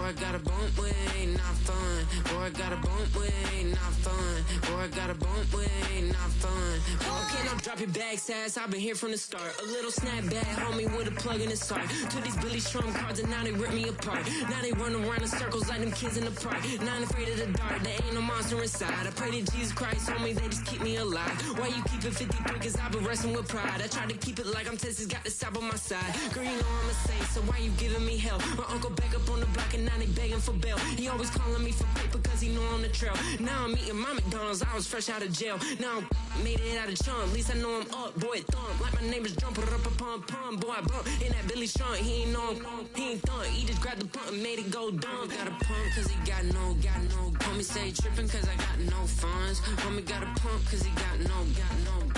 Boy, got a bump with ain't not fun. Boy, got a bump with ain't not fun. Boy, got a bump with ain't not fun. Okay, now drop your bag, sass. I've been here from the start. A little snapback, homie, with a plug in his heart. Took these Billy Trump cards and now they rip me apart. Now they run around in circles like them kids in the park. Now I'm afraid of the dark, there ain't no monster inside. I pray to Jesus Christ, homie, they just keep me alive. Why you keep it 53? Cause I've been wrestling with pride. I try to keep it like I'm Texas, got the South on my side. Girl, you know I'm a saint, so why you giving me hell? My uncle back up on the block and now they begging for bail. He always calling me for paper cause he know I'm the trail. Now I'm eating my McDonald's, I was fresh out of jail. Now I'm made it out of chunk, at least I know I'm up. Boy, thump, like my neighbors jump, pum. Boy, I bump in that Billy Strong, he ain't know he ain't thump. He just grabbed the pump and made it go dumb. Got a pump cause he got no. Homie stay tripping cause I got no funds. Homie got a pump cause he got no.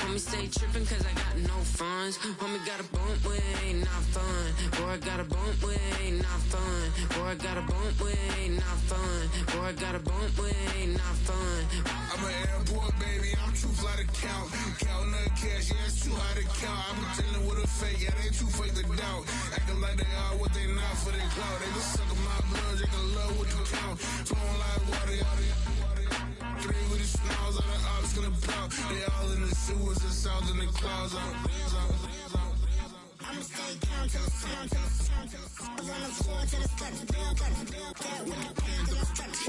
Homie stay tripping cause I got no funds. Homie got a bump with ain't not fun. Boy, got a bump with ain't not fun. Boy, got a bump with ain't not fun. Boy, got a bump with ain't not fun. I'm an airport baby, I'm too fly to count. Counting the cash, yeah, it's too high to count. I'm pretending with a fake, yeah, they too fake to doubt. Acting like they are what they not for their clout. They just sucking my blood, they can love what you count. Flowing like water, three with the smiles on the ops gonna pop. They all in the sewers, the south in the clouds. I'ma stay down to the sound, to the sound, to the sound. On the floor to the steps, build, that with the band to the steps,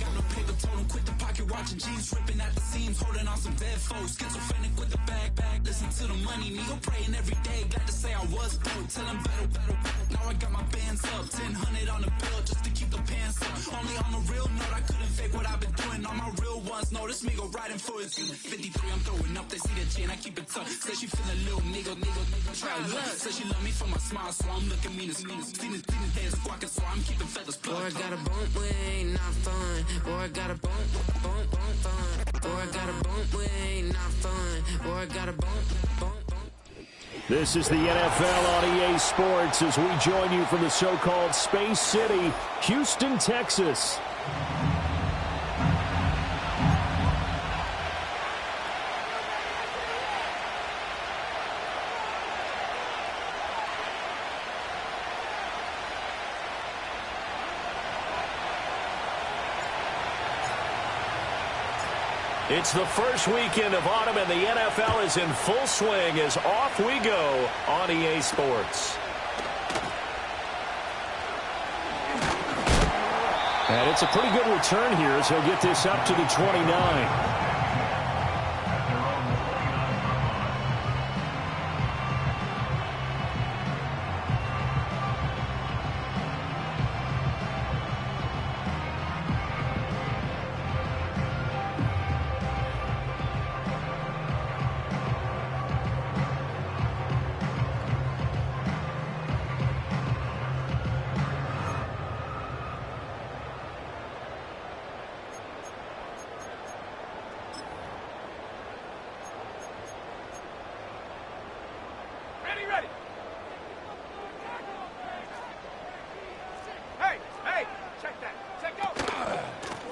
Got no paper, told him quit the pocket, watching jeans ripping at the seams, holding on some dead foes. Schizophrenic with the bag, listen to the money, nigga praying every day. Glad to say I was broke, tell him battle. Now I got my bands up, 1000 on the bill just to keep the pants up. Only on a real note, I couldn't fake what I've been doing. All my real ones know this nigga riding for his 53. I'm throwing up, they see the chain, I keep it tough. Say she feeling little nigga, try luck. Say she love me for my smile, so I'm looking mean as Seen his hands squawking, so I'm keeping feathers plucked. Boy, got a bump with ain't not fun. Boy, got a bump fun. Boy, got a bump with ain't not fun. Boy, got a bump. This is the NFL on EA Sports as we join you from the so-called Space City, Houston, Texas. It's the first weekend of autumn, and the NFL is in full swing as off we go on EA Sports. And it's a pretty good return here as he'll get this up to the 29.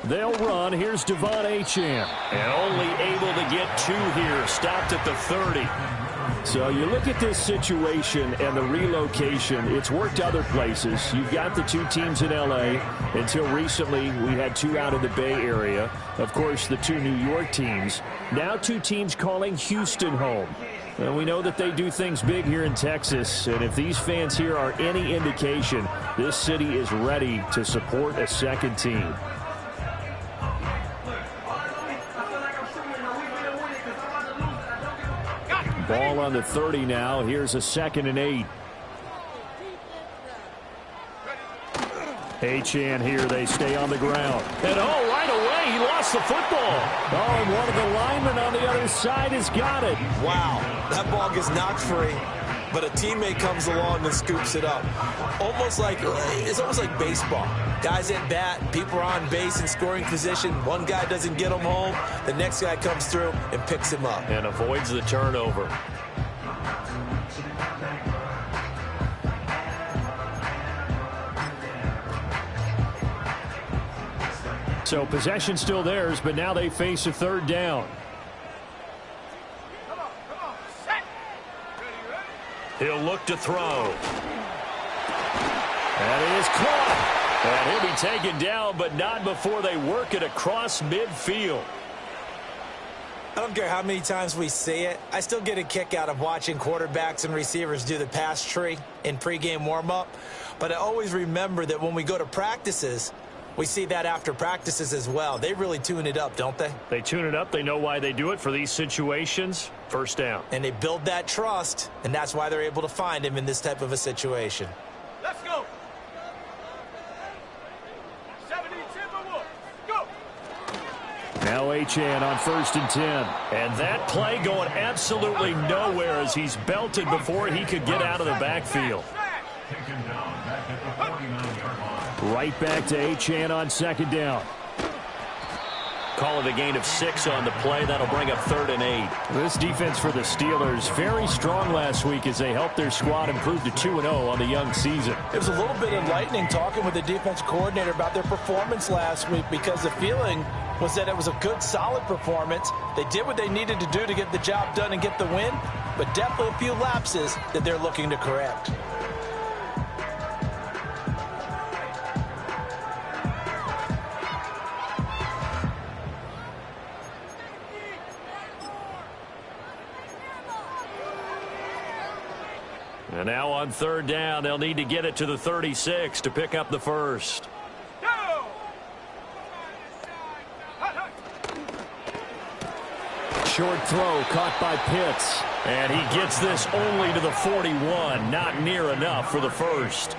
They'll run. Here's Devon Achane. And only able to get 2 here. Stopped at the 30. So you look at this situation and the relocation. It's worked other places. You've got the 2 teams in L.A. Until recently, we had 2 out of the Bay Area. Of course, the 2 New York teams. Now 2 teams calling Houston home. And we know that they do things big here in Texas. And if these fans here are any indication, this city is ready to support a second team. Ball on the 30 now. Here's a 2nd and 8. Achane here. They stay on the ground. And right away, he lost the football. And one of the linemen on the other side has got it. Wow, that ball gets knocked free, but a teammate comes along and scoops it up. It's almost like baseball. Guys at bat, people are on base in scoring position. One guy doesn't get him home. The next guy comes through and picks him up. And avoids the turnover. So possession still theirs, but now they face a 3rd down. He'll look to throw. And it is caught. And he'll be taken down, but not before they work it across midfield. I don't care how many times we see it. I still get a kick out of watching quarterbacks and receivers do the pass tree in pregame warm-up. But I always remember that when we go to practices, we see that after practices as well. They really tune it up, don't they? They tune it up. They know why they do it for these situations. First down. And they build that trust, and that's why they're able to find him in this type of a situation. Let's go. 70 Timberwolves. Go. Now Achane on 1st and 10. And that play going absolutely nowhere as he's belted before he could get out of the backfield. Right back to Achane on 2nd down. Call it a gain of 6 on the play. That'll bring up 3rd and 8. This defense for the Steelers very strong last week as they helped their squad improve to 2-0 on the young season. It was a little bit enlightening talking with the defense coordinator about their performance last week, because the feeling was that it was a good, solid performance. They did what they needed to do to get the job done and get the win, but definitely a few lapses that they're looking to correct. And now on 3rd down, they'll need to get it to the 36 to pick up the first. Short throw caught by Pitts. And he gets this only to the 41. Not near enough for the first.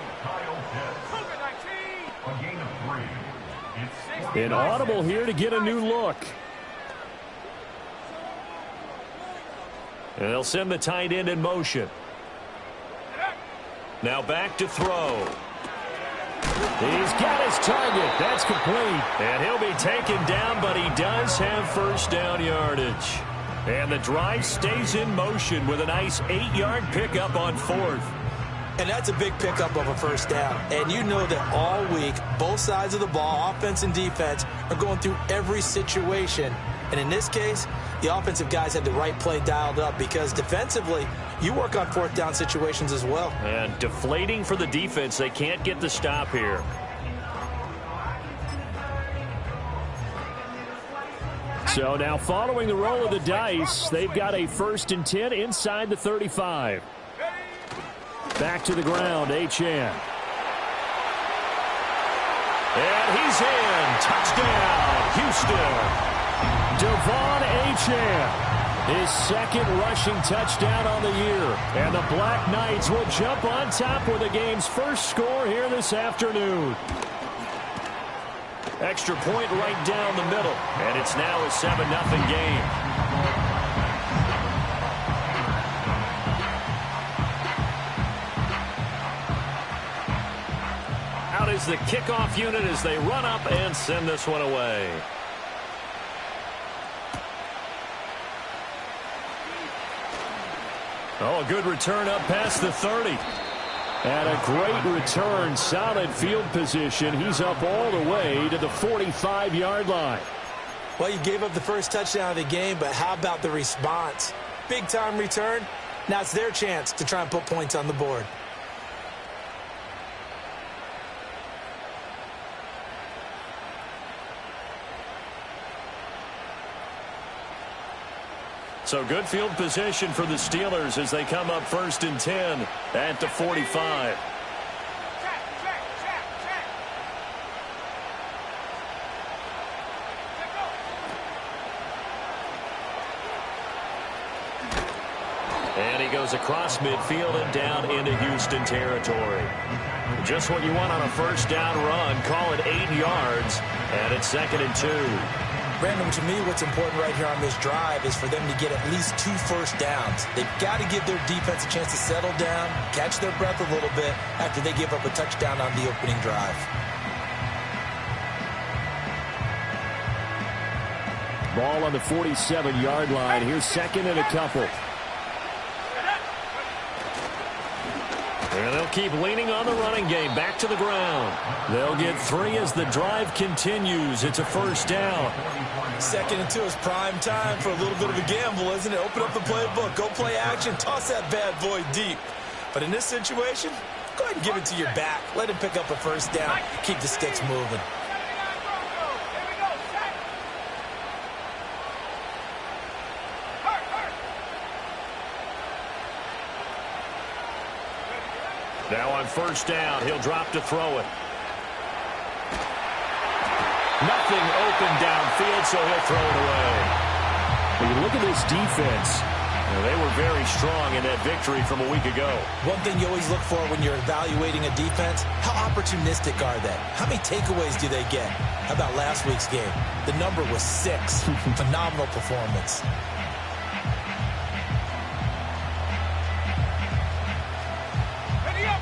Inaudible here to get a new look. And they'll send the tight end in motion. Now back to throw. He's got his target. That's complete. And he'll be taken down, but he does have first down yardage. And the drive stays in motion with a nice 8-yard pickup on 4th. And that's a big pickup of a first down. And you know that all week, both sides of the ball, offense and defense, are going through every situation. And in this case, the offensive guys had the right play dialed up, because defensively, you work on 4th down situations as well. And deflating for the defense. They can't get the stop here. So now following the roll of the dice, they've got a 1st and 10 inside the 35. Back to the ground, Achane. And he's in. Touchdown, Houston. Devon Achane. His 2nd rushing touchdown on the year. And the Black Knights will jump on top with the game's first score here this afternoon. Extra point right down the middle. And it's now a 7-0 game. Out is the kickoff unit as they run up and send this one away. Oh, a good return up past the 30. And a great return, solid field position. He's up all the way to the 45-yard line. Well, you gave up the first touchdown of the game, but how about the response? Big-time return. Now it's their chance to try and put points on the board. So good field position for the Steelers as they come up 1st and 10 at the 45. And he goes across midfield and down into Houston territory. Just what you want on a first down run. Call it 8 yards, and it's 2nd and 2. Brandon, to me, what's important right here on this drive is for them to get at least 2 first downs. They've got to give their defense a chance to settle down, catch their breath a little bit after they give up a touchdown on the opening drive. Ball on the 47-yard line. Here's 2nd and a couple. And they'll keep leaning on the running game. Back to the ground. They'll get 3 as the drive continues. It's a first down. 2nd and 2 is prime time for a little bit of a gamble, isn't it? Open up the playbook. Go play action. Toss that bad boy deep. But in this situation, go ahead and give it to your back. Let him pick up a first down. Keep the sticks moving. Now on first down, he'll drop to throw it. Nothing open downfield, so he'll throw it away. When you look at this defense, they were very strong in that victory from a week ago. One thing you always look for when you're evaluating a defense, how opportunistic are they? How many takeaways do they get? How about last week's game? The number was 6. Phenomenal performance.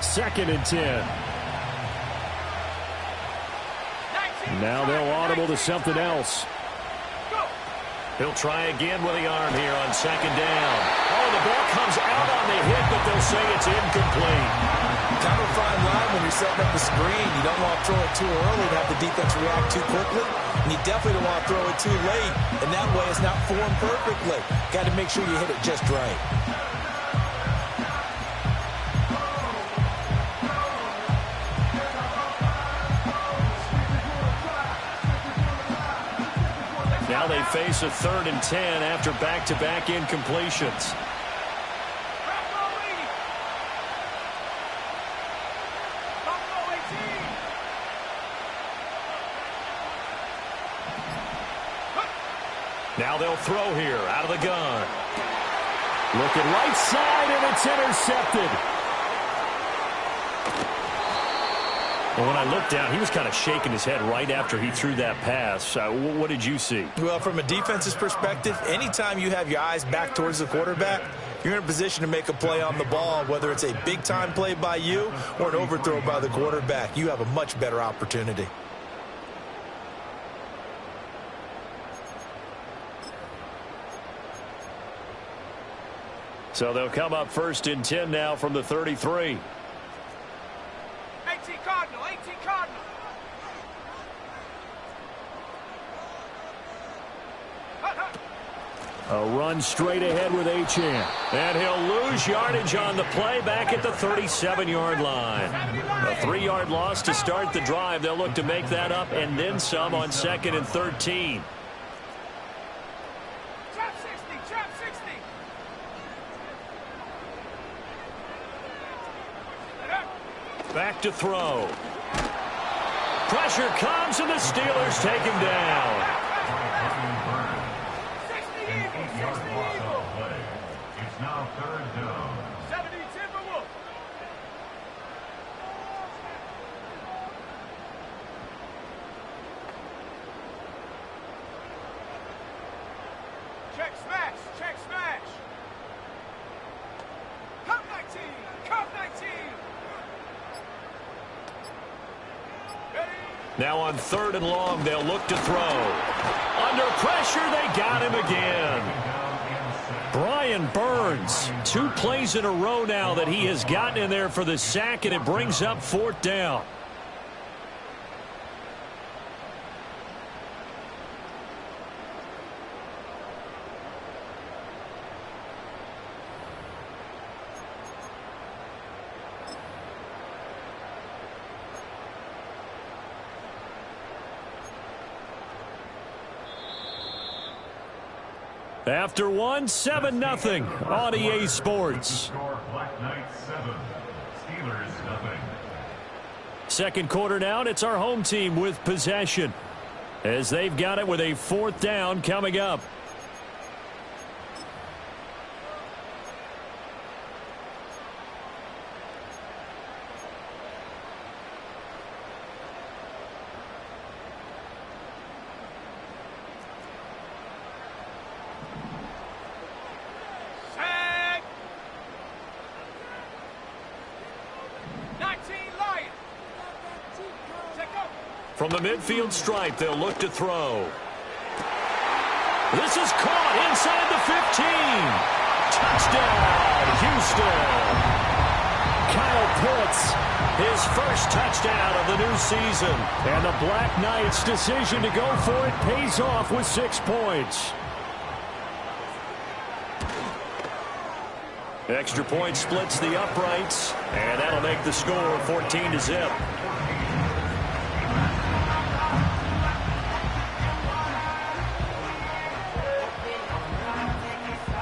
Second and 10. Now they'll audible to something else. He'll try again with the arm here on second down. Oh, the ball comes out on the hit, but they'll say it's incomplete. Kind of a fine line when you're setting up the screen. You don't want to throw it too early and have the defense react too quickly. And you definitely don't want to throw it too late. And that way it's not formed perfectly. Got to make sure you hit it just right. Now they face a 3rd and 10 after back-to-back incompletions. Now they'll throw here out of the gun. Looking right side, and it's intercepted. Well, when I looked down, he was kind of shaking his head right after he threw that pass. What did you see? Well, from a defense's perspective, anytime you have your eyes back towards the quarterback, you're in a position to make a play on the ball, whether it's a big-time play by you or an overthrow by the quarterback. You have a much better opportunity. So they'll come up 1st and 10 now from the 33. 18 Cardinal, 18 Cardinal. A run straight ahead with Achane. And he'll lose yardage on the play back at the 37-yard line. A 3-yard loss to start the drive. They'll look to make that up and then some on 2nd and 13. Trap 60, trap 60. Back to throw. Pressure comes, and the Steelers take him down. 60 Eagles, 60 Eagles. It's now 3rd down. 70 Timberwolves. Check smash, check smash. Cup 19, cup 19. Now on 3rd and long, they'll look to throw. Under pressure, they got him again. Brian Burns, 2 plays in a row now that he has gotten in there for the sack, and it brings up 4th down. After 1, 7-0 on EA Sports. Black Knights 7, Steelers nothing. Second quarter now, and it's our home team with possession, as they've got it with a 4th down coming up. From the midfield stripe, they'll look to throw. This is caught inside the 15. Touchdown, Houston. Kyle Pitts, his first touchdown of the new season. And the Black Knights' decision to go for it pays off with 6 points. Extra point splits the uprights, and that'll make the score 14-0.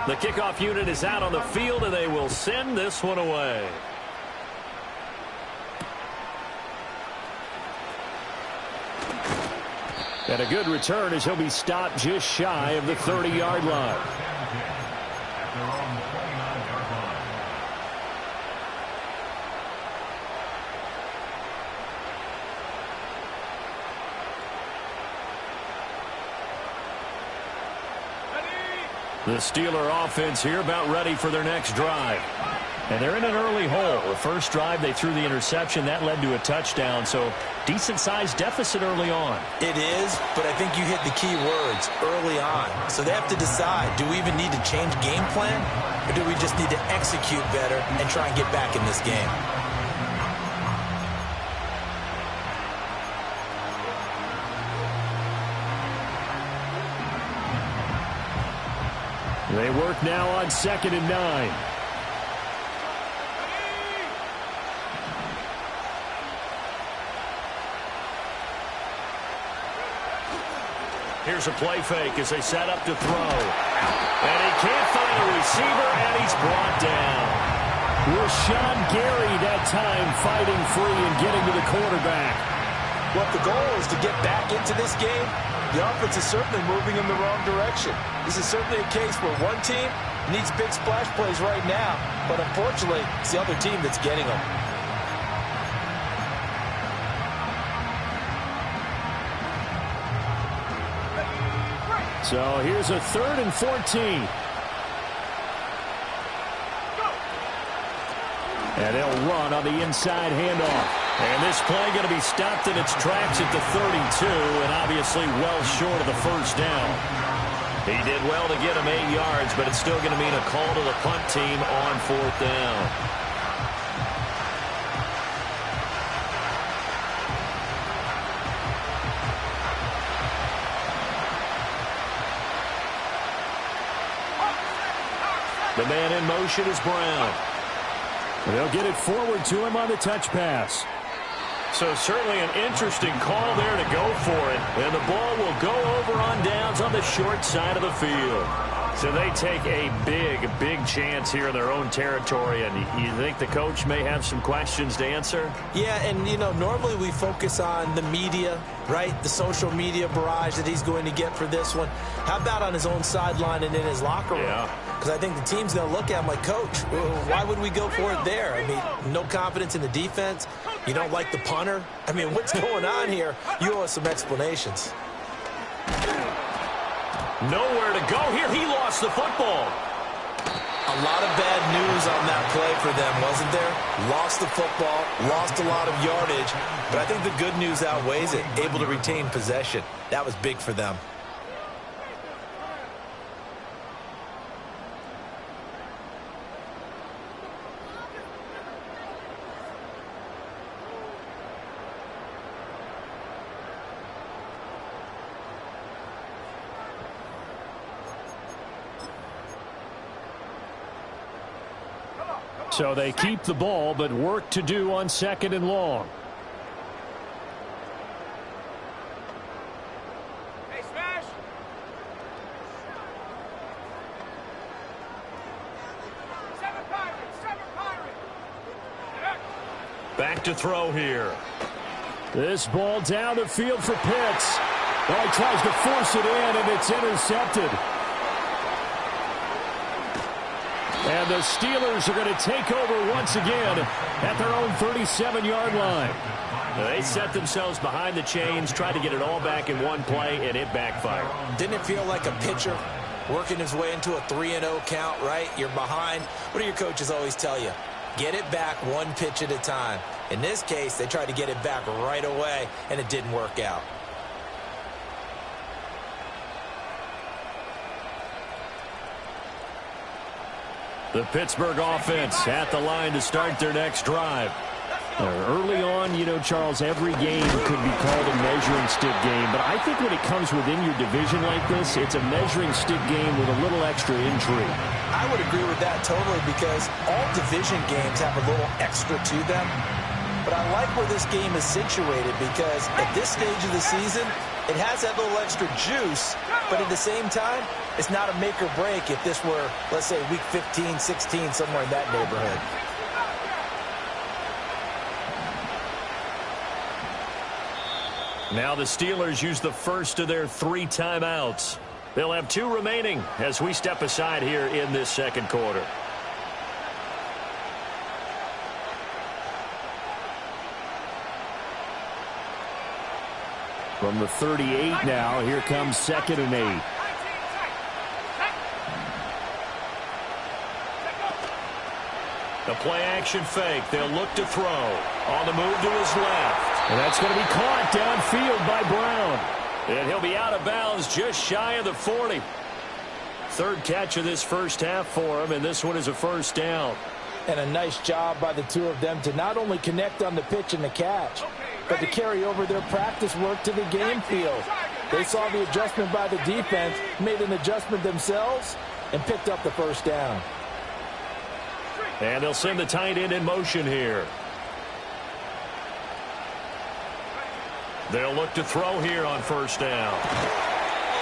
The kickoff unit is out on the field, and they will send this one away. And a good return as he'll be stopped just shy of the 30-yard line. The Steeler offense here about ready for their next drive. And they're in an early hole. The first drive, they threw the interception. That led to a touchdown, so decent-sized deficit early on. It is, but I think you hit the key words, early on. So they have to decide, do we even need to change game plan, or do we just need to execute better and try and get back in this game? They work now on 2nd and 9. Here's a play fake as they set up to throw. And he can't find a receiver, and he's brought down. Rashawn Gary that time fighting free and getting to the quarterback. Well, if the goal is to get back into this game, the offense is certainly moving in the wrong direction. This is certainly a case where one team needs big splash plays right now, but unfortunately, it's the other team that's getting them. So here's a 3rd and 14. And they'll run on the inside handoff. And this play going to be stopped in its tracks at the 32, and obviously well short of the first down. He did well to get him 8 yards, but it's still going to mean a call to the punt team on 4th down. The man in motion is Brown. They'll get it forward to him on the touch pass. So certainly an interesting call there to go for it. And the ball will go over on downs on the short side of the field. So they take a big chance here in their own territory. And you think the coach may have some questions to answer? Yeah, and, you know, normally we focus on the media, right? The social media barrage that he's going to get for this one. How about on his own sideline and in his locker room? Yeah. Because I think the team's going to look at him like, Coach, why would we go for it there? I mean, no confidence in the defense. You don't like the punter. I mean, what's going on here? You owe us some explanations. Nowhere to go here. He lost the football. A lot of bad news on that play for them, wasn't there? Lost the football, lost a lot of yardage, but I think the good news outweighs it. Able to retain possession. That was big for them. So they keep the ball, but work to do on 2nd and long. Hey, Smash! Seven Pirate! Back to throw here. This ball down the field for Pitts. Well, he tries to force it in, and it's intercepted. And the Steelers are going to take over once again at their own 37-yard line. They set themselves behind the chains, tried to get it all back in one play, and it backfired. Didn't it feel like a pitcher working his way into a 3-0 count, right? You're behind. What do your coaches always tell you? Get it back one pitch at a time. In this case, they tried to get it back right away, and it didn't work out. The Pittsburgh offense at the line to start their next drive. Early on, you Charles, every game could be called a measuring stick game, but I think when it comes within your division like this, it's a measuring stick game with a little extra intrigue. I would agree with that totally because all division games have a little extra to them. But I like where this game is situated because at this stage of the season, it has that little extra juice, but at the same time, it's not a make or break if this were, let's say, week 15, 16, somewhere in that neighborhood. Now the Steelers use the first of their 3 timeouts. They'll have 2 remaining as we step aside here in this second quarter. From the 38 now, here comes 2nd and 8. The play-action fake. They'll look to throw. On the move to his left. And that's going to be caught downfield by Brown. And he'll be out of bounds just shy of the 40. 3rd catch of this first half for him, and this one is a first down. And a nice job by the 2 of them to not only connect on the pitch and the catch, but to carry over their practice work to the game field. They saw the adjustment by the defense, made an adjustment themselves, and picked up the first down. And they'll send the tight end in motion here. They'll look to throw here on first down.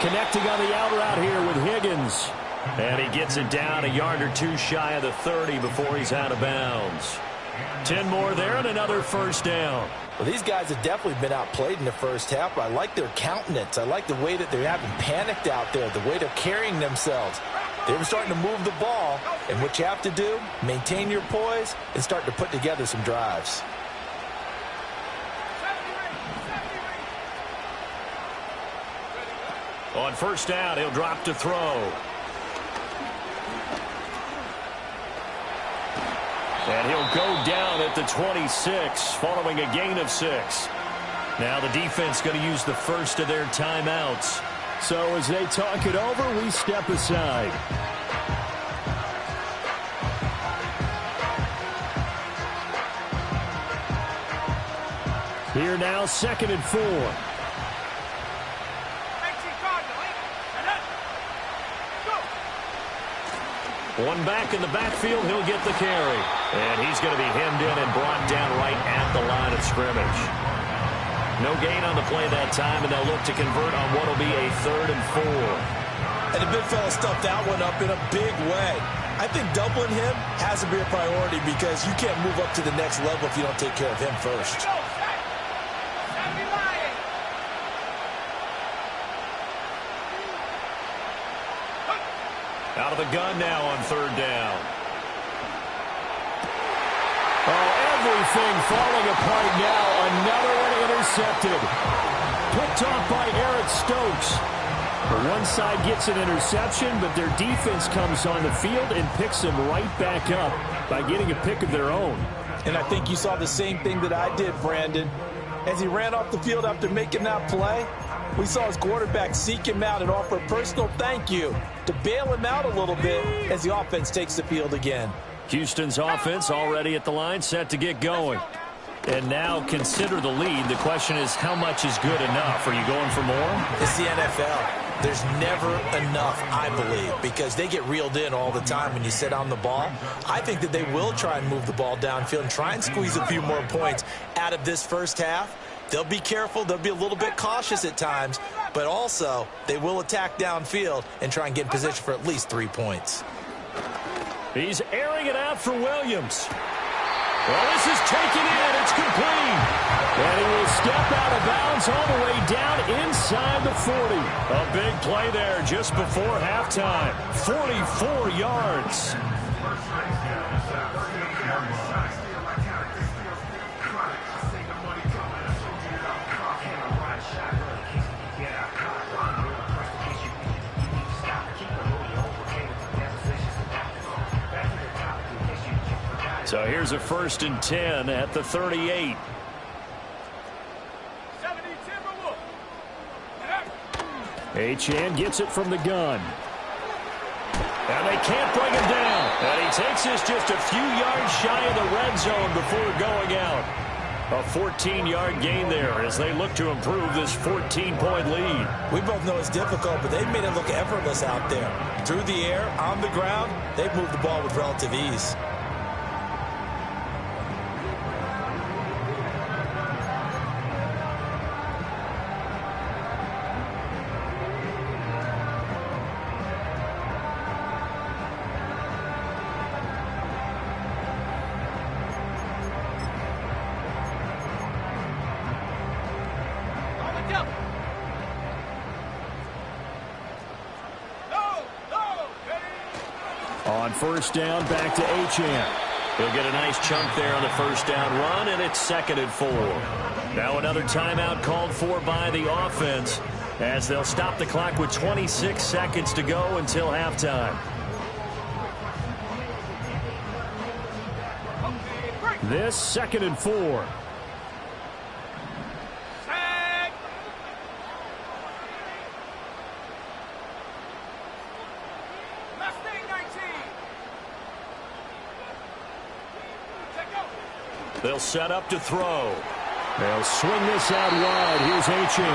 Connecting on the out route here with Higgins. And he gets it down a yard or 2 shy of the 30 before he's out of bounds. 10 more there and another first down. Well, these guys have definitely been outplayed in the first half, but I like their countenance. I like the way that they haven't panicked out there, the way they're carrying themselves. They were starting to move the ball, and what you have to do, maintain your poise and start to put together some drives. On first down, he'll drop to throw. And he'll go down at the 26 following a gain of 6. Now the defense going to use the first of their timeouts. So as they talk it over, we step aside. Here now, 2nd and 4. One back in the backfield, he'll get the carry. And he's going to be hemmed in and brought down right at the line of scrimmage. No gain on the play that time, and they'll look to convert on what will be a 3rd and 4. And the big fella stuffed that one up in a big way. I think doubling him has to be a priority because you can't move up to the next level if you don't take care of him first. Out of the gun now on 3rd down. Oh, everything falling apart now. Another one intercepted. Picked off by Eric Stokes. The one side gets an interception, but their defense comes on the field and picks them right back up by getting a pick of their own. And I think you saw the same thing that I did, Brandon. As he ran off the field after making that play, we saw his quarterback seek him out and offer a personal thank you to bail him out a little bit as the offense takes the field again. Houston's offense already at the line, set to get going. And now consider the lead. The question is, how much is good enough? Are you going for more? It's the NFL. There's never enough, I believe, because they get reeled in all the time when you sit on the ball. I think that they will try and move the ball downfield and try and squeeze a few more points out of this first half. They'll be careful. They'll be a little bit cautious at times, but also they will attack downfield and try and get in position for at least 3 points. He's airing it out for Williams. Well, this is taken in. It's complete. And he will step out of bounds all the way down inside the 40. A big play there just before halftime. 44 yards. So here's a 1st and 10 at the 38. Achane gets it from the gun. And they can't bring him down. And he takes this just a few yards shy of the red zone before going out. A 14-yard gain there as they look to improve this 14-point lead. We both know it's difficult, but they've made it look effortless out there. Through the air, on the ground, they've moved the ball with relative ease. On first down, back to Achane. He'll get a nice chunk there on the first down run, and it's 2nd and 4. Now another timeout called for by the offense as they'll stop the clock with 26 seconds to go until halftime. This 2nd and 4. They'll set up to throw. They'll swing this out wide. Here's Achane.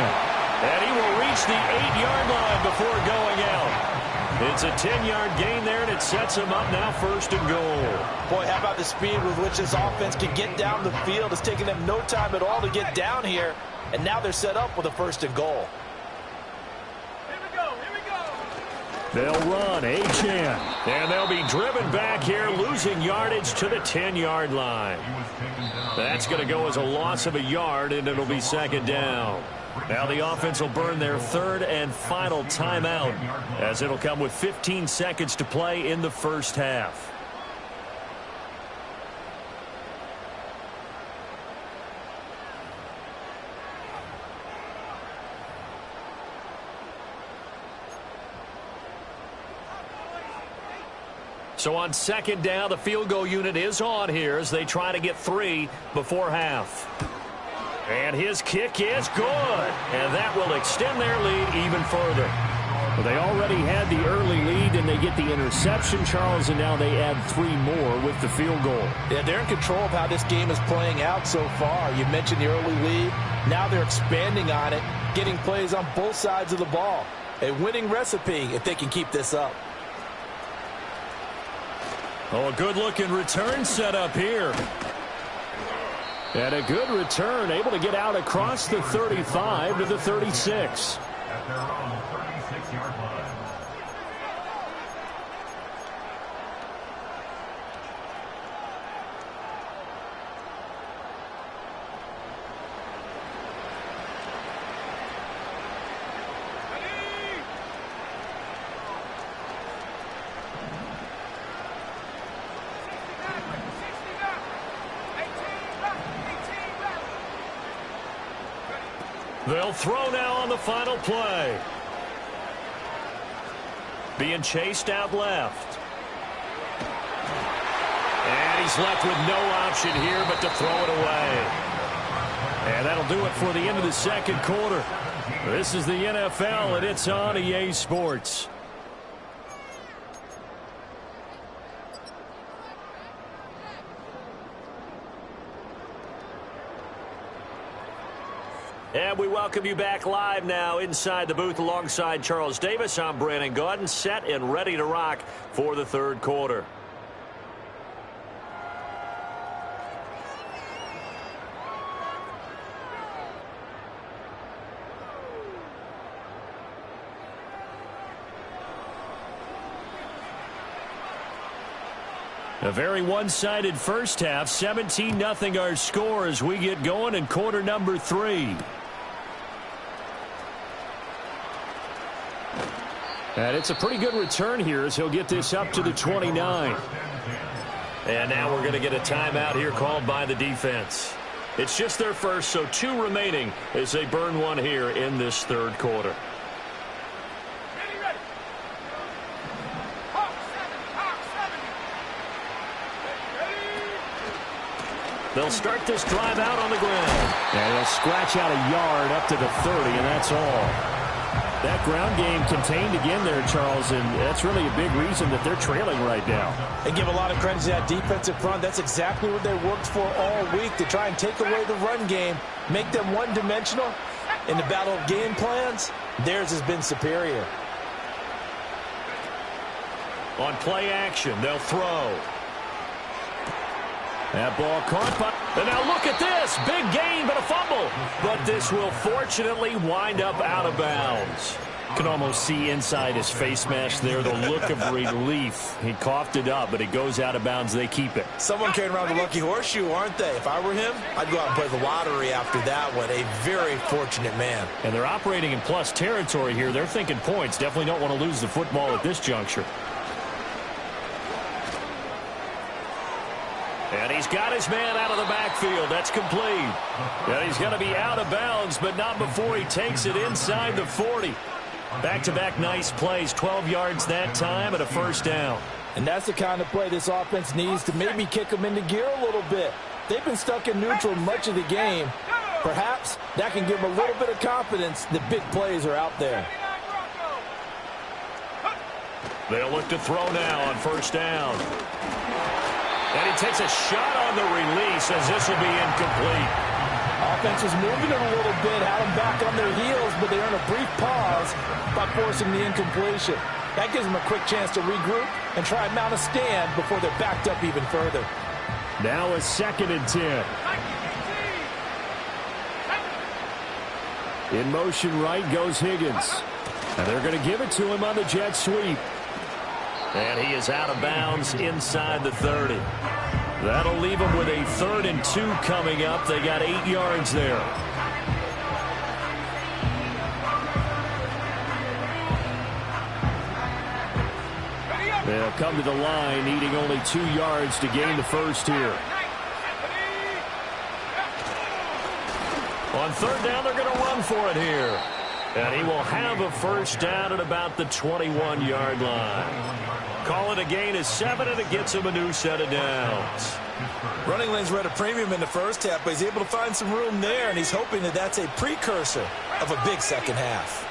And he will reach the 8-yard line before going out. It's a 10-yard gain there, and it sets him up now 1st and goal. Boy, how about the speed with which this offense can get down the field? It's taken them no time at all to get down here, and now they're set up with a 1st and goal. They'll run, Achane, and they'll be driven back here, losing yardage to the 10-yard line. That's going to go as a loss of a yard, and it'll be 2nd down. Now the offense will burn their 3rd and final timeout, as it'll come with 15 seconds to play in the first half. So on 2nd down, the field goal unit is on here as they try to get 3 before half. And his kick is good. And that will extend their lead even further. Well, they already had the early lead, and they get the interception, Charles, and now they add 3 more with the field goal. Yeah, they're in control of how this game is playing out so far. You mentioned the early lead. Now they're expanding on it, getting plays on both sides of the ball. A winning recipe if they can keep this up. Oh, a good-looking return set up here. And a good return, able to get out across the 35 to the 36. At their own 36-yard line. They'll throw now on the final play. Being chased out left. And he's left with no option here but to throw it away. And that'll do it for the end of the 2nd quarter. This is the NFL, and it's on EA Sports. And we welcome you back live now inside the booth alongside Charles Davis. I'm Brandon Gaudin, set and ready to rock for the 3rd quarter. A very one-sided first half. 17-0 our score as we get going in quarter number 3. And it's a pretty good return here as he'll get this up to the 29. And now we're going to get a timeout here called by the defense. It's just their first, so 2 remaining as they burn 1 here in this 3rd quarter. They'll start this drive out on the ground. And they'll scratch out a yard up to the 30, and that's all. That ground game contained again there, Charles, and that's really a big reason that they're trailing right now. They give a lot of credit to that defensive front. That's exactly what they worked for all week, to try and take away the run game, make them one-dimensional. In the battle of game plans, theirs has been superior. On play action, they'll throw. That ball caught by... And now look at this. Big gain, but a fumble. But this will fortunately wind up out of bounds. You can almost see inside his face mask there the look of relief. He coughed it up, but it goes out of bounds. They keep it. Someone carrying around the lucky horseshoe, aren't they? If I were him, I'd go out and play the lottery after that one. A very fortunate man. And they're operating in plus territory here. They're thinking points. Definitely don't want to lose the football at this juncture. And he's got his man out of the backfield. That's complete. And he's going to be out of bounds, but not before he takes it inside the 40. Back-to-back nice plays, 12 yards that time and a first down. And that's the kind of play this offense needs to maybe kick them into gear a little bit. They've been stuck in neutral much of the game. Perhaps that can give them a little bit of confidence that big plays are out there. They'll look to throw now on first down. And he takes a shot on the release as this will be incomplete. Offense was moving it a little bit, had them back on their heels, but they earn a brief pause by forcing the incompletion. That gives them a quick chance to regroup and try and mount a stand before they're backed up even further. Now a 2nd and 10. In motion right goes Higgins. And they're going to give it to him on the jet sweep. And he is out of bounds inside the 30. That'll leave him with a 3rd and 2 coming up. They got 8 yards there. They'll come to the line, needing only 2 yards to gain the first here. On 3rd down, they're going to run for it here. And he will have a first down at about the 21-yard line. Call it a gain of 7, and it gets him a new set of downs. Running lanes were at a premium in the first half, but he's able to find some room there, and he's hoping that that's a precursor of a big second half.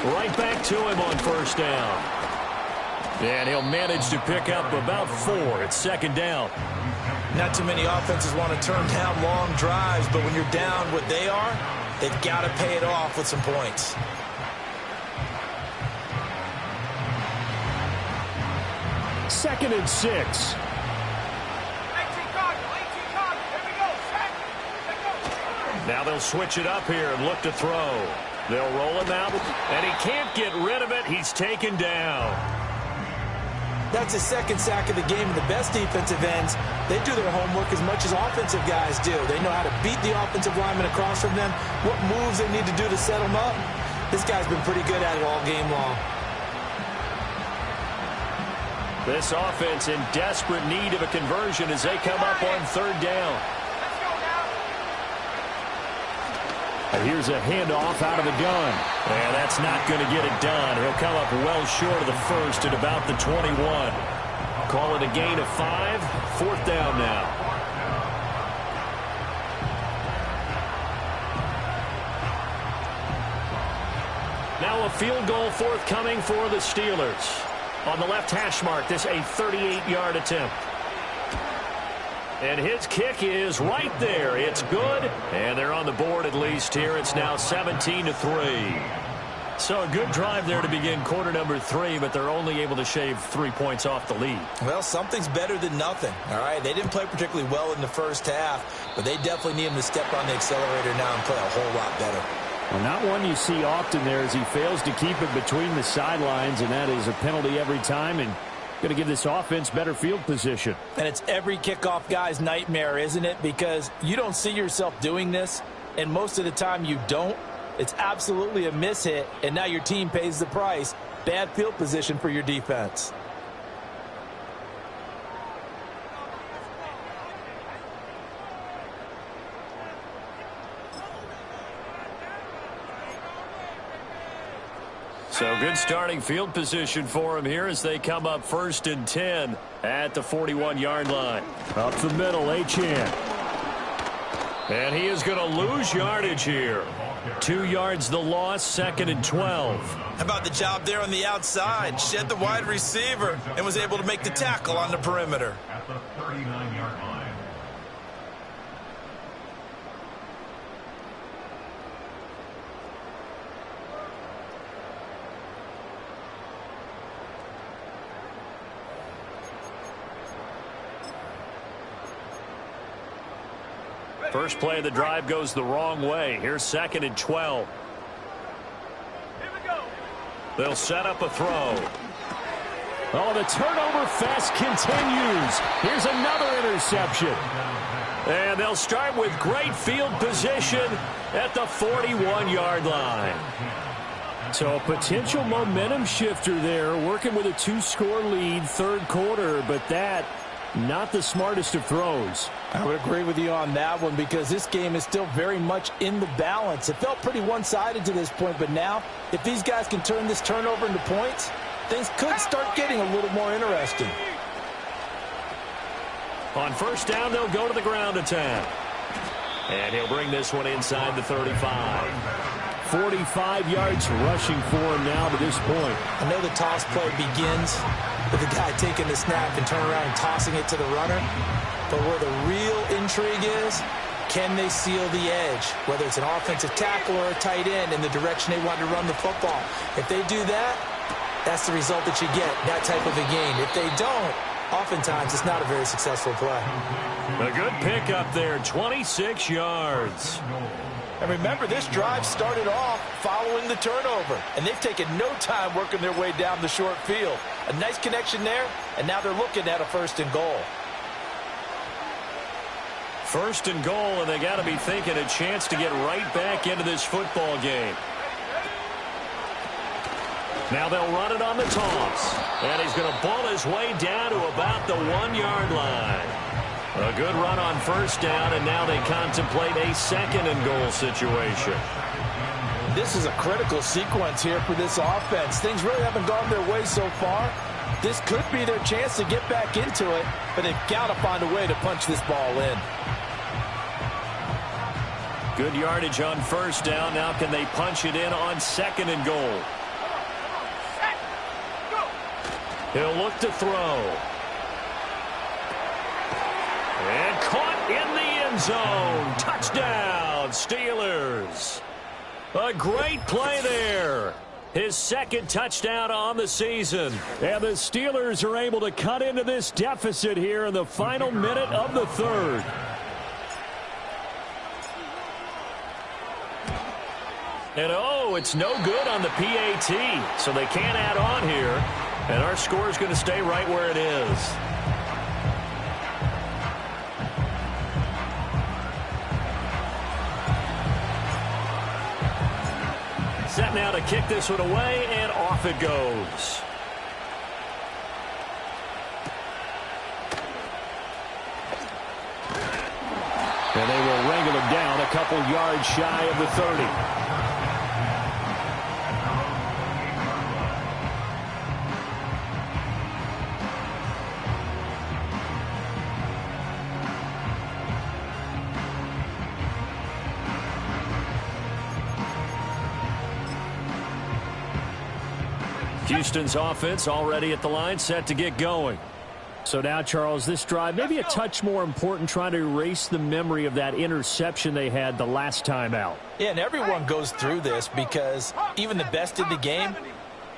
Right back to him on first down. And he'll manage to pick up about 4. It's 2nd down. Not too many offenses want to turn down long drives, but when you're down what they are, they've got to pay it off with some points. Second and 6. 18 Cardinal. Here we go. Set. Now they'll switch it up here and look to throw. They'll roll him out, and he can't get rid of it. He's taken down. That's his 2nd sack of the game, and the best defensive ends, they do their homework as much as offensive guys do. They know how to beat the offensive lineman across from them, what moves they need to do to set them up. This guy's been pretty good at it all game long. This offense in desperate need of a conversion as they come up on 3rd down. And here's a handoff out of the gun. And that's not going to get it done. He'll come up well short of the first at about the 21. Call it a gain of 5. 4th down now. Now a field goal forthcoming for the Steelers. On the left hash mark, this a 38-yard attempt. And his kick is right there. It's good, and they're on the board at least here. It's now 17-3. So a good drive there to begin quarter number 3, but they're only able to shave 3 points off the lead. Well, something's better than nothing, all right? They didn't play particularly well in the first half, but they definitely need him to step on the accelerator now and play a whole lot better. Well, not one you see often there as he fails to keep it between the sidelines, and that is a penalty every time, and going to give this offense better field position. And it's every kickoff guy's nightmare, isn't it? Because you don't see yourself doing this, and most of the time you don't. It's absolutely a mishit, and now your team pays the price. Bad field position for your defense. So good starting field position for him here as they come up 1st and 10 at the 41-yard line. Up the middle, Achane. And he is going to lose yardage here. 2 yards the loss, 2nd and 12. How about the job there on the outside? Shed the wide receiver and was able to make the tackle on the perimeter. At the 39-yard line. First play of the drive goes the wrong way. Here's 2nd and 12. Here we go. They'll set up a throw. Oh, the turnover fest continues. Here's another interception. And they'll start with great field position at the 41-yard line. So a potential momentum shifter there, working with a 2-score lead, 3rd quarter, but that not the smartest of throws. I would agree with you on that one because this game is still very much in the balance. It felt pretty one-sided to this point, but now if these guys can turn this turnover into points, things could start getting a little more interesting. On first down, they'll go to the ground attack. And he'll bring this one inside the 35. 45 yards rushing for him now to this point. I know the toss play begins with the guy taking the snap and turning around and tossing it to the runner. But where the real intrigue is, can they seal the edge? Whether it's an offensive tackle or a tight end in the direction they want to run the football. If they do that, that's the result that you get, that type of a game. If they don't, oftentimes it's not a very successful play. A good pickup there, 26 yards. And remember, this drive started off following the turnover, and they've taken no time working their way down the short field. A nice connection there, and now they're looking at a 1st and goal. 1st and goal, and they got to be thinking a chance to get right back into this football game. Now they'll run it on the toss, and he's going to ball his way down to about the 1-yard line. A good run on first down, and now they contemplate a 2nd and goal situation. This is a critical sequence here for this offense. Things really haven't gone their way so far. This could be their chance to get back into it, but they've got to find a way to punch this ball in. Good yardage on first down. Now can they punch it in on 2nd and goal? He'll look to throw. And caught in the end zone. Touchdown, Steelers. A great play there. His 2nd touchdown on the season. And the Steelers are able to cut into this deficit here in the final minute of the 3rd. And oh, it's no good on the PAT. So they can't add on here. And our score is going to stay right where it is. Set now to kick this one away, and off it goes. And they will wrangle him down a couple yards shy of the 30. Houston's offense already at the line, set to get going. So now, Charles, this drive maybe a touch more important, trying to erase the memory of that interception they had the last time out. Yeah, and everyone goes through this because even the best in the game,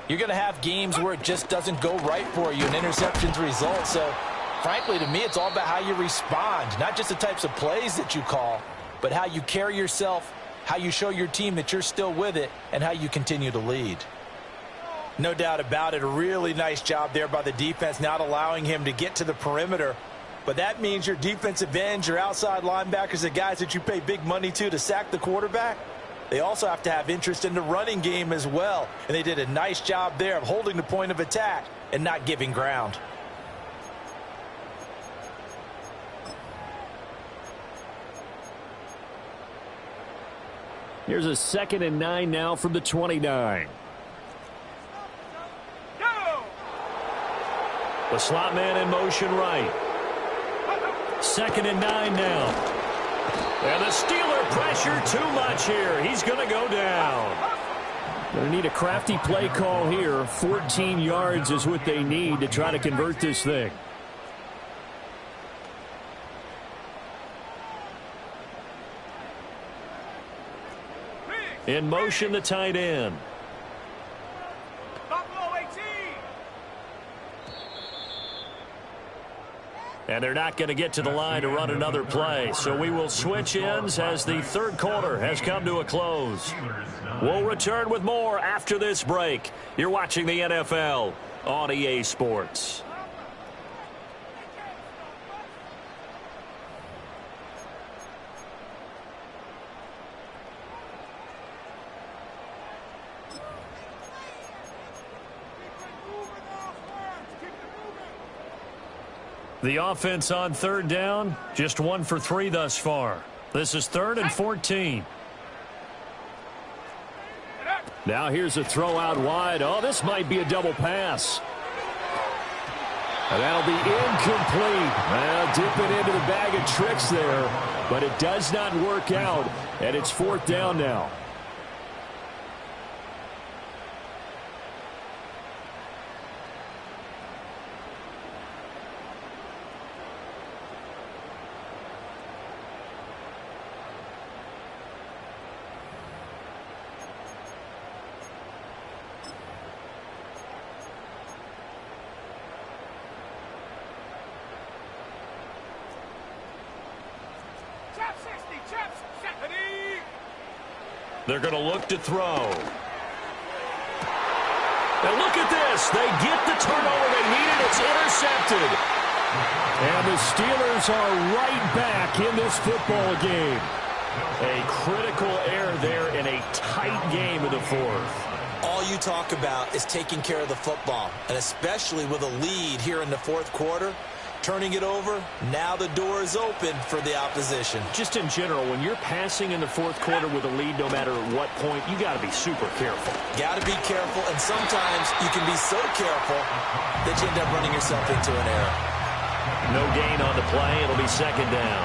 you're going to have games where it just doesn't go right for you, and interceptions result. So, frankly, to me, it's all about how you respond, not just the types of plays that you call, but how you carry yourself, how you show your team that you're still with it, and how you continue to lead. No doubt about it. A really nice job there by the defense, not allowing him to get to the perimeter. But that means your defensive ends, your outside linebackers, the guys that you pay big money to sack the quarterback, they also have to have interest in the running game as well. And they did a nice job there of holding the point of attack and not giving ground. Here's a 2nd and 9 now from the 29. The slot man in motion right. 2nd and 9 now. And the Steeler pressure too much here. He's going to go down. Going to need a crafty play call here. 14 yards is what they need to try to convert this thing. In motion, the tight end. And they're not going to get to the line to run another play. So we will switch ends as the third quarter has come to a close. We'll return with more after this break. You're watching the NFL on EA Sports. The offense on third down, just 1 for 3 thus far. This is 3rd and 14. Now here's a throw out wide. Oh, this might be a double pass. And that'll be incomplete. Well, dipping into the bag of tricks there, but it does not work out, and it's 4th down now. They're going to look to throw. And look at this. They get the turnover they needed. It's intercepted. And the Steelers are right back in this football game. A critical error there in a tight game in the 4th. All you talk about is taking care of the football, and especially with a lead here in the 4th quarter. Turning it over, now the door is open for the opposition. Just in general, when you're passing in the 4th quarter with a lead, no matter what point, you got to be super careful. Got to be careful, and sometimes you can be so careful that you end up running yourself into an error. No gain on the play. It'll be 2nd down.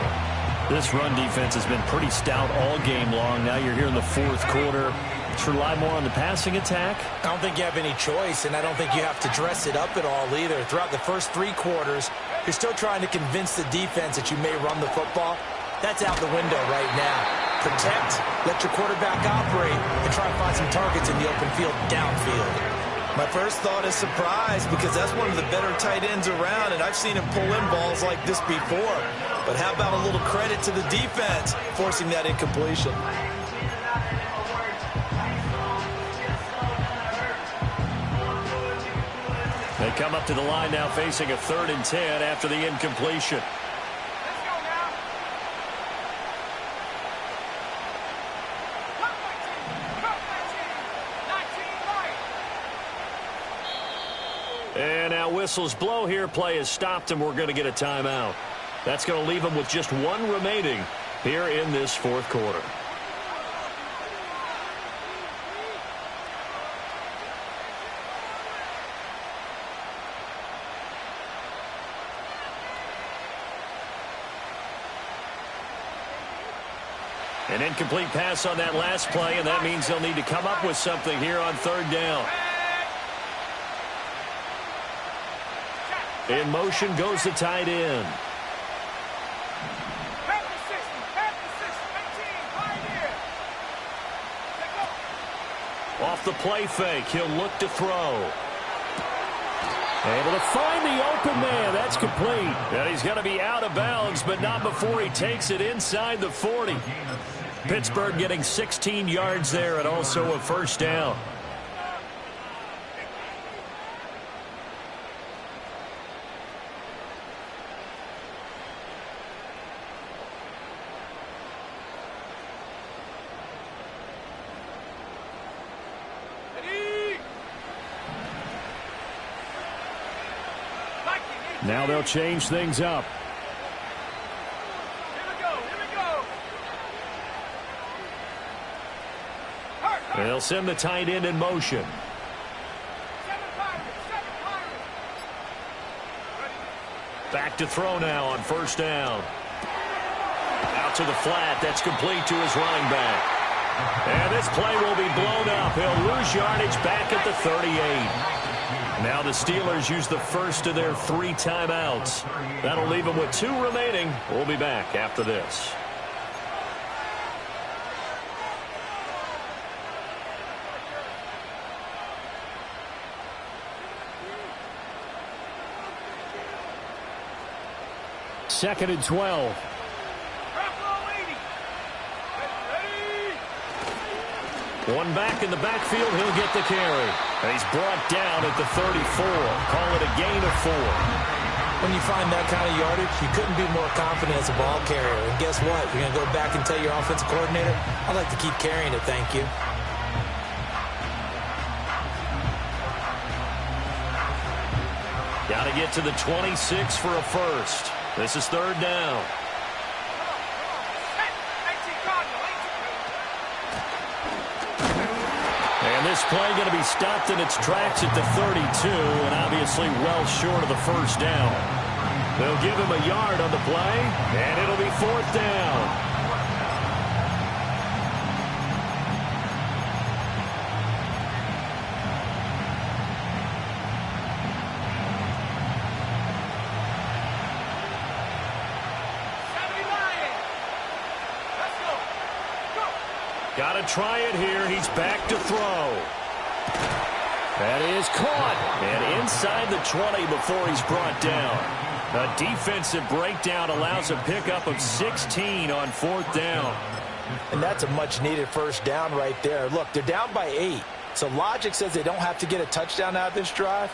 This run defense has been pretty stout all game long. Now you're here in the 4th quarter. Let's rely more on the passing attack. I don't think you have any choice, and I don't think you have to dress it up at all either. Throughout the first 3 quarters, you're still trying to convince the defense that you may run the football. That's out the window right now. Protect, let your quarterback operate, and try and find some targets in the open field downfield. My first thought is surprise, because that's one of the better tight ends around, and I've seen him pull in balls like this before. But how about a little credit to the defense forcing that incompletion? They come up to the line now facing a 3rd and 10 after the incompletion. And now whistles blow here. Play is stopped, and we're going to get a timeout. That's going to leave them with just 1 remaining here in this 4th quarter. An incomplete pass on that last play, and that means they'll need to come up with something here on 3rd down. In motion goes the tight end. Off the play fake, he'll look to throw. Able to find the open man. That's complete. And he's going to be out of bounds, but not before he takes it inside the 40. Pittsburgh getting 16 yards there and also a 1st down. Now they'll change things up. They'll send the tight end in motion. Back to throw now on 1st down. out to the flat. That's complete to his running back. And this play will be blown up. He'll lose yardage back at the 38. Now the Steelers use the first of their 3 timeouts. That'll leave them with 2 remaining. We'll be back after this. Second and 12. One back in the backfield. He'll get the carry. And he's brought down at the 34. Call it a gain of 4. When you find that kind of yardage, you couldn't be more confident as a ball carrier. And guess what? You're going to go back and tell your offensive coordinator, I'd like to keep carrying it, thank you. Got to get to the 26 for a first. This is 3rd down. And this play going to be stopped in its tracks at the 32, and obviously well short of the first down. They'll give him a yard on the play, and it'll be 4th down. Got to try it here. He's back to throw. That is caught. And inside the 20 before he's brought down. A defensive breakdown allows a pickup of 16 on 4th down. And that's a much-needed first down right there. Look, they're down by 8. So logic says they don't have to get a touchdown out of this drive.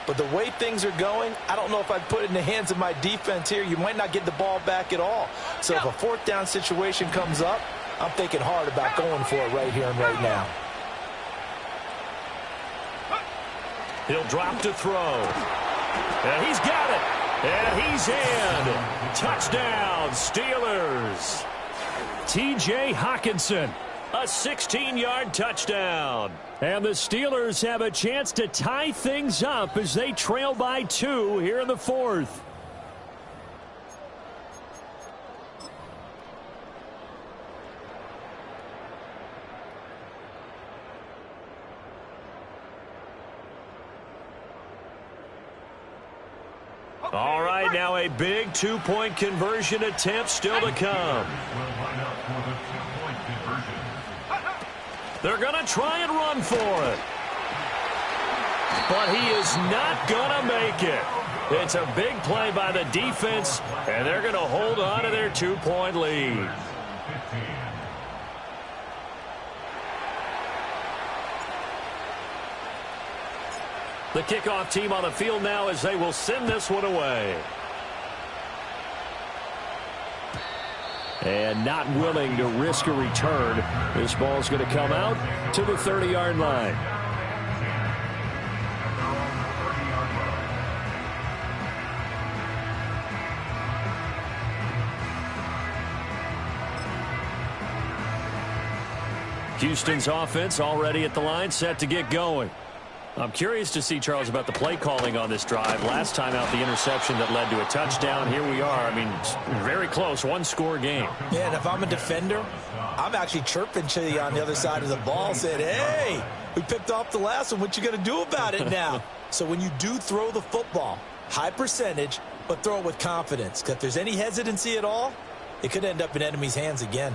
But the way things are going, I don't know if I'd put it in the hands of my defense here. You might not get the ball back at all. So if a 4th down situation comes up, I'm thinking hard about going for it right here and right now. He'll drop to throw. And he's got it. And he's in. Touchdown, Steelers. T.J. Hockenson, a 16-yard touchdown. And the Steelers have a chance to tie things up as they trail by 2 here in the 4th. All right, now a big 2-point conversion attempt still to come. They're going to try and run for it. But he is not going to make it. It's a big play by the defense, and they're going to hold on to their 2-point lead. The kickoff team on the field now as they will send this one away. And not willing to risk a return. This ball's going to come out to the 30-yard line. Houston's offense already at the line, set to get going. I'm curious to see, Charles, about the play calling on this drive. Last time out, the interception that led to a touchdown. Here we are. I mean, very close, 1-score game. Yeah, and if I'm a defender, I'm actually chirping to you on the other side of the ball, saying, hey, we picked off the last one. What you going to do about it now? So when you do throw the football, high percentage, but throw it with confidence. Because if there's any hesitancy at all, it could end up in enemy's hands again.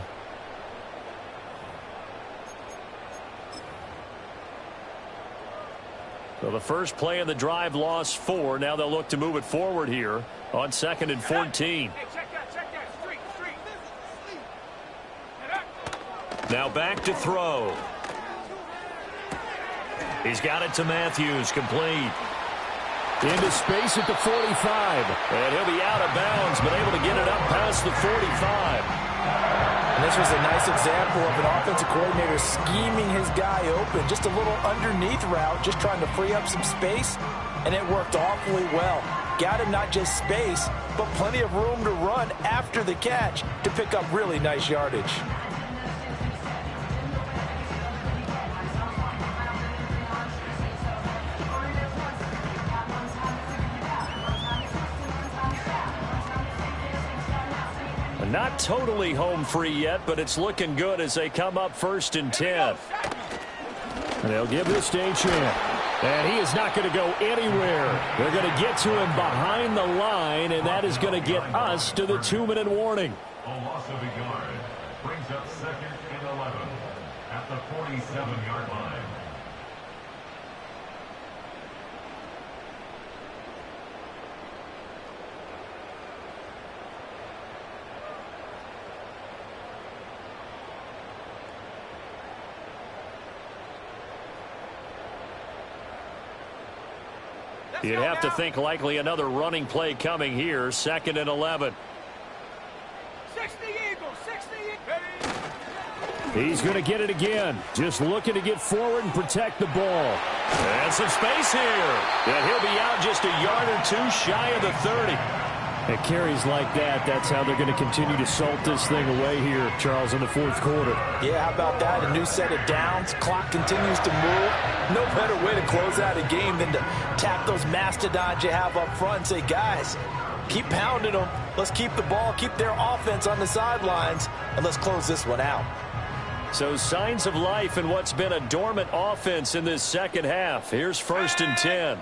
So the first play of the drive lost 4. Now they'll look to move it forward here on 2nd and 14. Now back to throw. He's got it to Matthews, complete. Into space at the 45. And he'll be out of bounds, but able to get it up past the 45. And this was a nice example of an offensive coordinator scheming his guy open. Just a little underneath route, just trying to free up some space, and it worked awfully well. Got him not just space, but plenty of room to run after the catch to pick up really nice yardage. Not totally home free yet, but it's looking good as they come up 1st and 10. And they'll give this to Achane. And he is not going to go anywhere. They're going to get to him behind the line, and that is going to get us to the 2-minute warning. A loss of a yard brings up 2nd and 11 at the 47-yard line. You'd have to think likely another running play coming here. 2nd and 11. 60 Eagles, 60 Eagles. He's going to get it again. Just looking to get forward and protect the ball. And some space here. And he'll be out just a yard or two shy of the 30. At carries like that, that's how they're going to continue to salt this thing away here, Charles, in the 4th quarter. Yeah, how about that? A new set of downs. Clock continues to move. No better way to close out a game than to tap those mastodons you have up front and say, guys, keep pounding them. Let's keep the ball, keep their offense on the sidelines, and let's close this one out. So signs of life in what's been a dormant offense in this second half. Here's 1st and 10.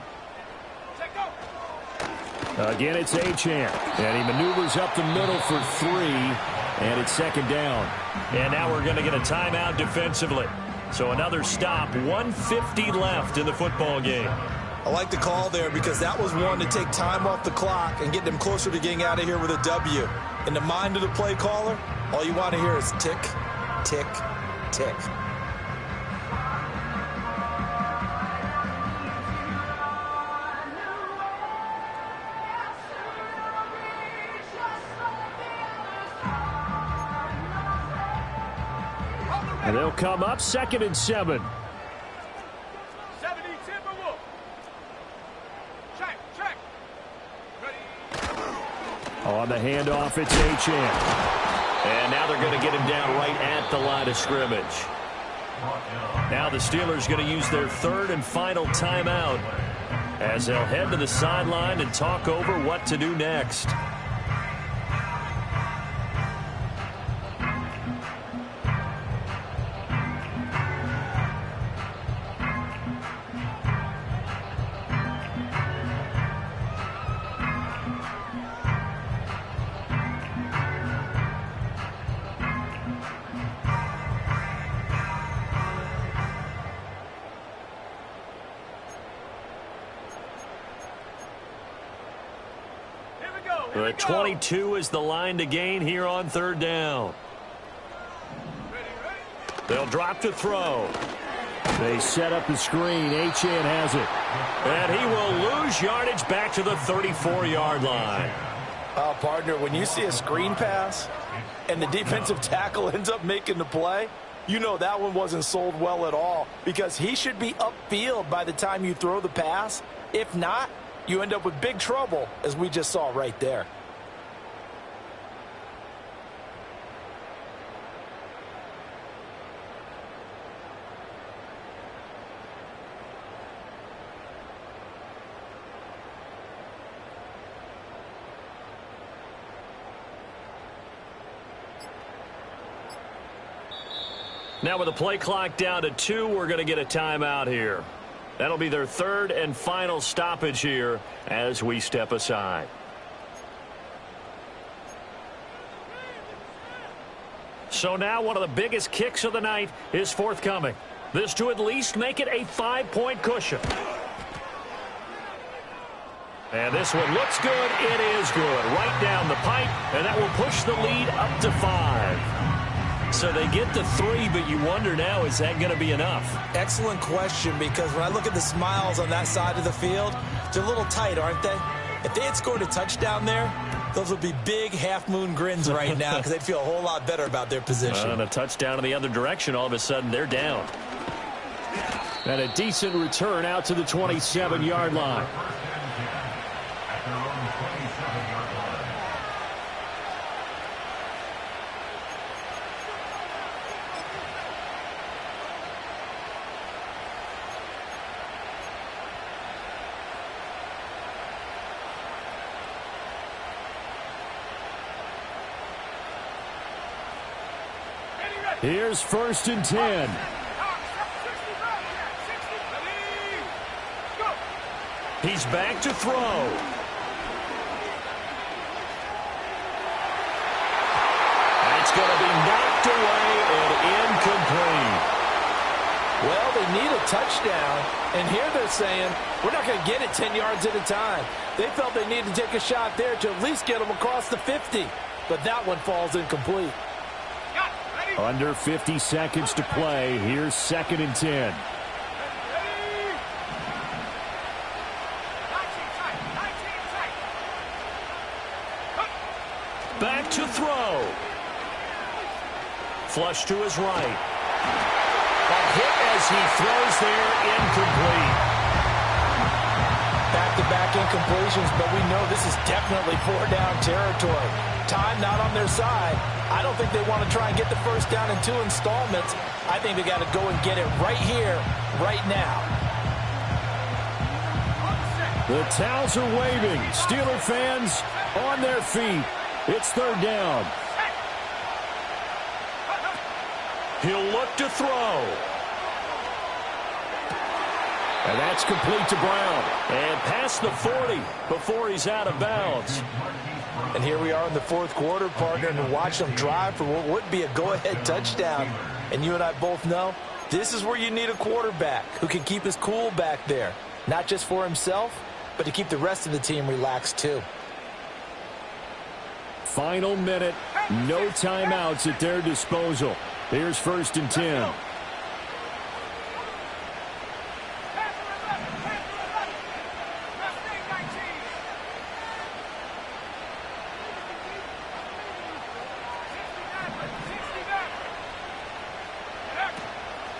Again, it's Achane, and he maneuvers up the middle for 3, and it's 2nd down. And now we're going to get a timeout defensively. So another stop, 1:50 left in the football game. I like the call there because that was one to take time off the clock and get them closer to getting out of here with a W. In the mind of the play caller, all you want to hear is tick, tick, tick. And they'll come up 2nd and 7. 70 Timberwolves. Check. Ready. On the handoff, it's Achane. And now they're going to get him down right at the line of scrimmage. Now the Steelers going to use their 3rd and final timeout as they'll head to the sideline and talk over what to do next. The 22 is the line to gain here on 3rd down. They'll drop to throw. They set up the screen. Achane has it. And he will lose yardage back to the 34-yard line. Partner, when you see a screen pass and the defensive tackle ends up making the play, you know that one wasn't sold well at all because he should be upfield by the time you throw the pass. If not, you end up with big trouble, as we just saw right there. Now with the play clock down to 2, we're going to get a timeout here. That'll be their 3rd and final stoppage here as we step aside. So now one of the biggest kicks of the night is forthcoming. This to at least make it a 5-point cushion. And this one looks good. It is good. Right down the pipe, and that will push the lead up to 5. So they get to 3, but you wonder now, is that going to be enough? Excellent question, because when I look at the smiles on that side of the field, they're a little tight, aren't they? If they had scored a touchdown there, those would be big half-moon grins right now because they'd feel a whole lot better about their position. And a touchdown in the other direction, all of a sudden they're down. And a decent return out to the 27-yard line. Here's 1st and 10. He's back to throw. That's going to be knocked away and incomplete. Well, they need a touchdown, and here they're saying, we're not going to get it 10 yards at a time. They felt they needed to take a shot there to at least get them across the 50, but that one falls incomplete. Under 50 seconds to play. Here's 2nd and 10. Back to throw. Flush to his right. A hit as he throws there, incomplete. Back-to-back incompletions, but we know this is definitely 4-down territory. Time not on their side. I don't think they want to try and get the first down in 2 installments. I think they got to go and get it right here, right now. The towels are waving. Steeler fans on their feet. It's 3rd down. He'll look to throw. And that's complete to Brown. And past the 40 before he's out of bounds. And here we are in the 4th quarter, partner, and watch them drive for what would be a go-ahead touchdown. And you and I both know this is where you need a quarterback who can keep his cool back there. Not just for himself, but to keep the rest of the team relaxed too. Final minute. No timeouts at their disposal. Here's 1st and 10.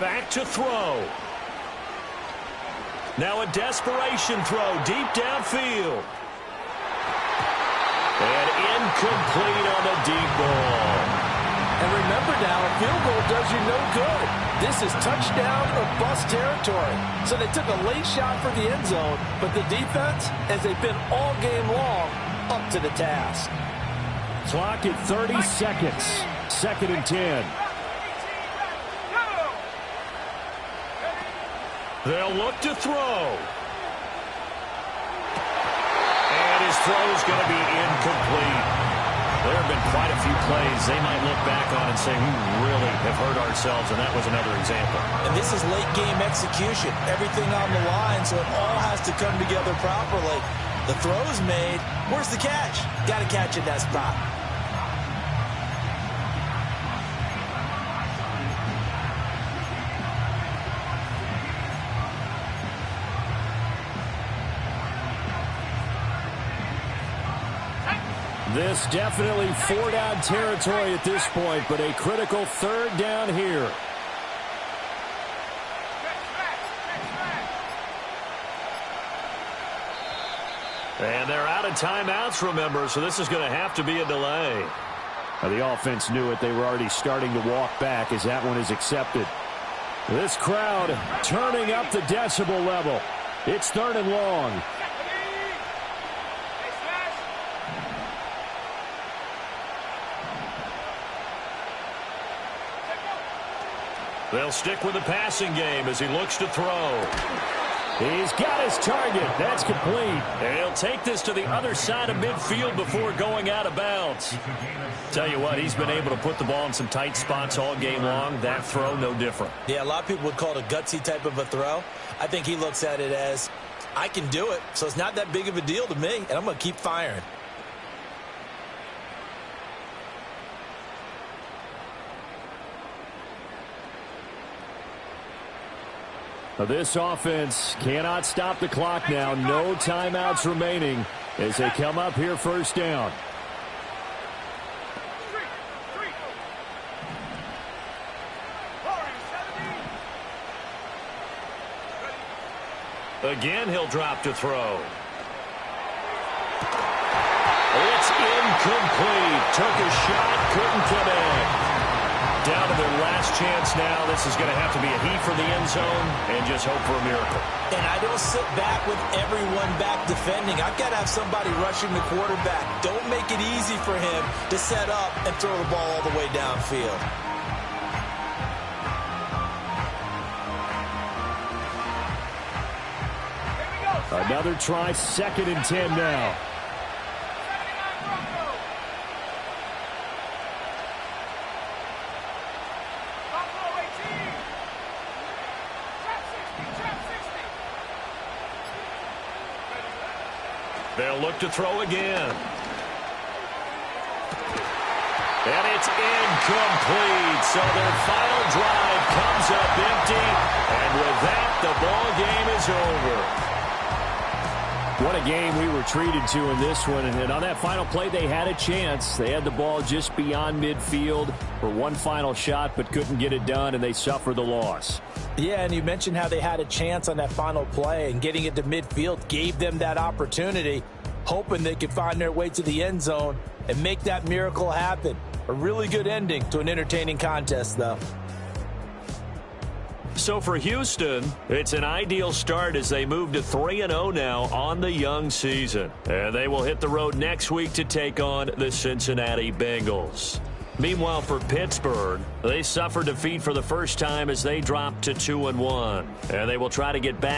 Back to throw. Now a desperation throw deep downfield. And incomplete on the deep ball. And remember now, a field goal does you no good. This is touchdown or bust territory. So they took a late shot for the end zone, but the defense, as they've been all game long, up to the task. Clock at 30 seconds. 2nd and 10. They'll look to throw. And his throw is going to be incomplete. There have been quite a few plays they might look back on and say, we really have hurt ourselves, and that was another example. And this is late-game execution. Everything on the line, so it all has to come together properly. The throw's made. Where's the catch? Got to catch at that spot. This definitely 4-down territory at this point, but a critical 3rd down here. And they're out of timeouts, remember, so this is going to have to be a delay. Now, the offense knew it. They were already starting to walk back as that one is accepted. This crowd turning up the decibel level. It's 3rd and long. They'll stick with the passing game as he looks to throw. He's got his target. That's complete. And he'll take this to the other side of midfield before going out of bounds. Tell you what, he's been able to put the ball in some tight spots all game long. That throw, no different. Yeah, a lot of people would call it a gutsy type of a throw. I think he looks at it as, I can do it, so it's not that big of a deal to me, and I'm going to keep firing. This offense cannot stop the clock now. No timeouts remaining as they come up here 1st down. Again, he'll drop to throw. It's incomplete. Took a shot, couldn't connect. Down to their last chance now. This is going to have to be a heat for the end zone and just hope for a miracle. And I don't sit back with everyone back defending. I've got to have somebody rushing the quarterback. Don't make it easy for him to set up and throw the ball all the way downfield. Another try, 2nd and 10 now. They'll look to throw again. And it's incomplete. So their final drive comes up empty. And with that, the ball game is over. What a game we were treated to in this one. And on that final play, they had a chance. They had the ball just beyond midfield for one final shot, but couldn't get it done, and they suffer the loss. Yeah, and you mentioned how they had a chance on that final play, and getting it to midfield gave them that opportunity, hoping they could find their way to the end zone and make that miracle happen. A really good ending to an entertaining contest, though. So for Houston, it's an ideal start as they move to 3-0 now on the young season. And they will hit the road next week to take on the Cincinnati Bengals. Meanwhile, for Pittsburgh, they suffered defeat for the first time as they dropped to 2-1. And they will try to get back